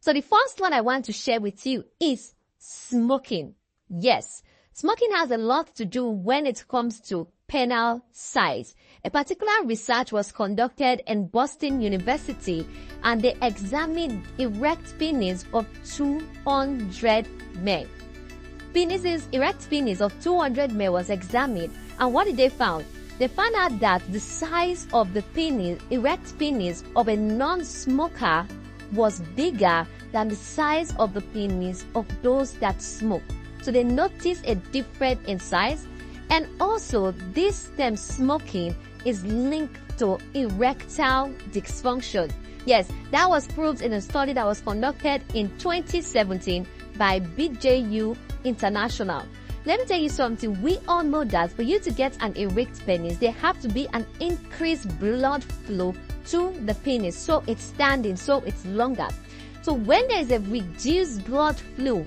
So the first one I want to share with you is smoking. Yes, smoking has a lot to do when it comes to penile size. A particular research was conducted in Boston University and they examined erect penis of 200 men. Erect penis of 200 men was examined, and what did they found? They found out that the size of the penis, erect penis of a non-smoker was bigger than the size of the penis of those that smoke. So they noticed a difference in size, and also this smoking is linked to erectile dysfunction. Yes, that was proved in a study that was conducted in 2017 by BJU International. Let me tell you something. We all know that for you to get an erect penis, there have to be an increased blood flow to the penis, so it's standing, so it's longer. So when there is a reduced blood flow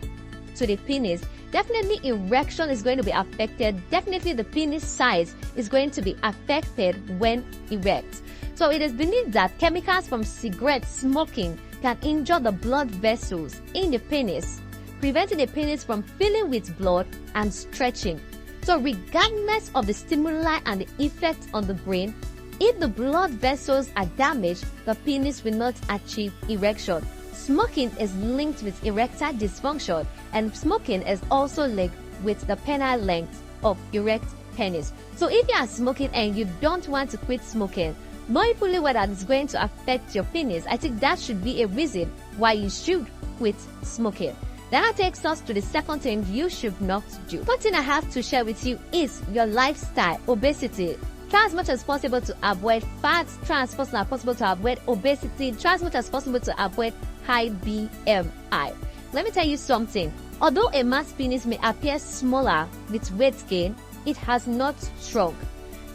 to the penis, definitely erection is going to be affected. Definitely the penis size is going to be affected when erect. So it is believed that chemicals from cigarette smoking can injure the blood vessels in the penis, preventing the penis from filling with blood and stretching. So regardless of the stimuli and the effect on the brain, if the blood vessels are damaged, the penis will not achieve erection. Smoking is linked with erectile dysfunction, and smoking is also linked with the penile length of erect penis. So if you are smoking and you don't want to quit smoking, knowing fully well that it's going to affect your penis, I think that should be a reason why you should quit smoking. That takes us to the second thing you should not do. One thing I have to share with you is your lifestyle, obesity. Try as much as possible to avoid fats. Try as much as possible to avoid obesity. Try as much as possible to avoid high BMI. Let me tell you something. Although a man's penis may appear smaller with weight gain, it has not shrunk.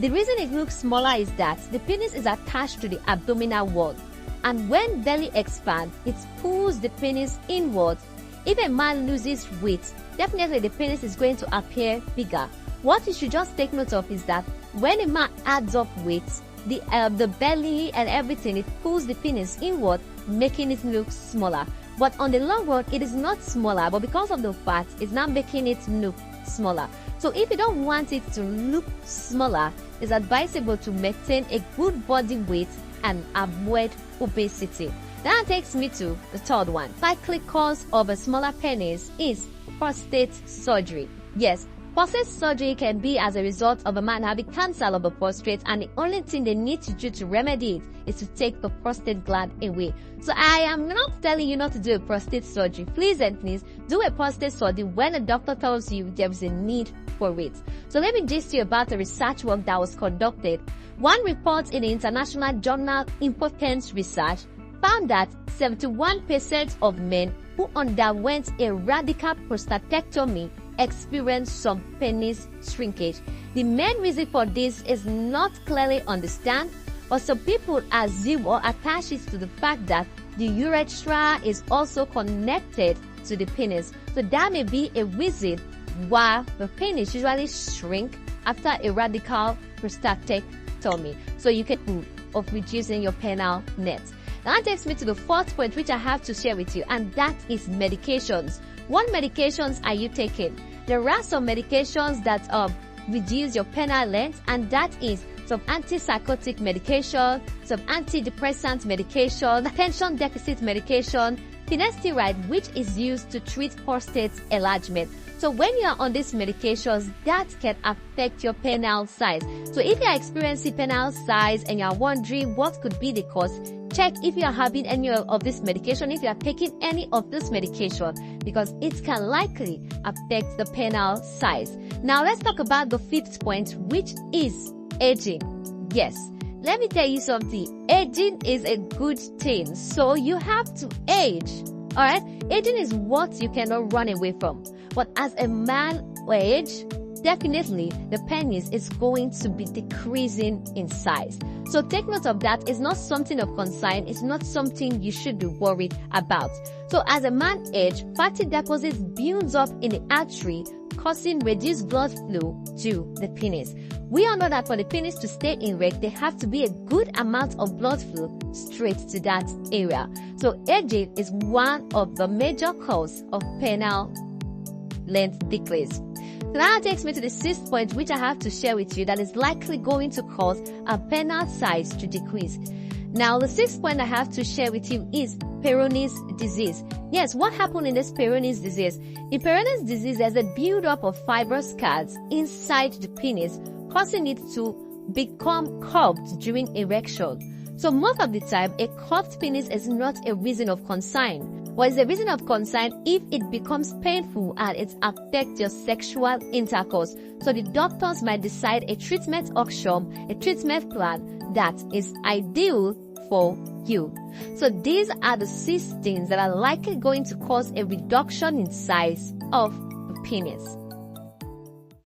The reason it looks smaller is that the penis is attached to the abdominal wall, and when belly expands, it pulls the penis inwards. If a man loses weight, definitely the penis is going to appear bigger. What you should just take note of is that when a man adds up weight, the belly and everything, it pulls the penis inward, making it look smaller. But on the long run, it is not smaller, but because of the fat, it's not making it look smaller. So if you don't want it to look smaller, it's advisable to maintain a good body weight and avoid obesity. That takes me to the third one. Likely cause of a smaller penis is prostate surgery. Yes, prostate surgery can be as a result of a man having cancer of the prostate, and the only thing they need to do to remedy it is to take the prostate gland away. So I am not telling you not to do a prostate surgery. Please and please do a prostate surgery when a doctor tells you there is a need for it. So let me gist you about the research work that was conducted. One report in the International Journal Impotence Research found that 71% of men who underwent a radical prostatectomy experienced some penis shrinkage. The main reason for this is not clearly understood, but some people assume or attach it to the fact that the urethra is also connected to the penis. So that may be a reason why the penis usually shrink after a radical prostatectomy. So you can move of reducing your penile net. That takes me to the fourth point, which I have to share with you, and that is medications. What medications are you taking? There are some medications that reduce your penile length, and that is some antipsychotic medication, some antidepressant medication, attention deficit medication, finasteride, which is used to treat prostate enlargement. So when you are on these medications, that can affect your penile size. So if you are experiencing penile size and you are wondering what could be the cause, check if you are having any of this medication, if you are taking any of this medication, because it can likely affect the penile size. Now let's talk about the fifth point, which is aging. Yes, let me tell you something. Aging is a good thing, so you have to age. Alright, aging is what you cannot run away from. But as a man age, definitely the penis is going to be decreasing in size. So take note of that. It's not something of concern. It's not something you should be worried about. So as a man age, fatty deposits builds up in the artery, causing reduced blood flow to the penis. We all know that for the penis to stay erect, there have to be a good amount of blood flow straight to that area. So aging is one of the major causes of penile length decrease. So that takes me to the sixth point, which I have to share with you, that is likely going to cause a penile size to decrease. Now, the sixth point I have to share with you is Peyronie's disease. Yes, what happened in this Peyronie's disease? In Peyronie's disease, there's a buildup of fibrous scars inside the penis, causing it to become curved during erection. So most of the time, a curved penis is not a reason of concern. Or is a reason of concern if it becomes painful and it affects your sexual intercourse. So the doctors might decide a treatment option, a treatment plan that is ideal for you. So these are the 6 things that are likely going to cause a reduction in size of the penis.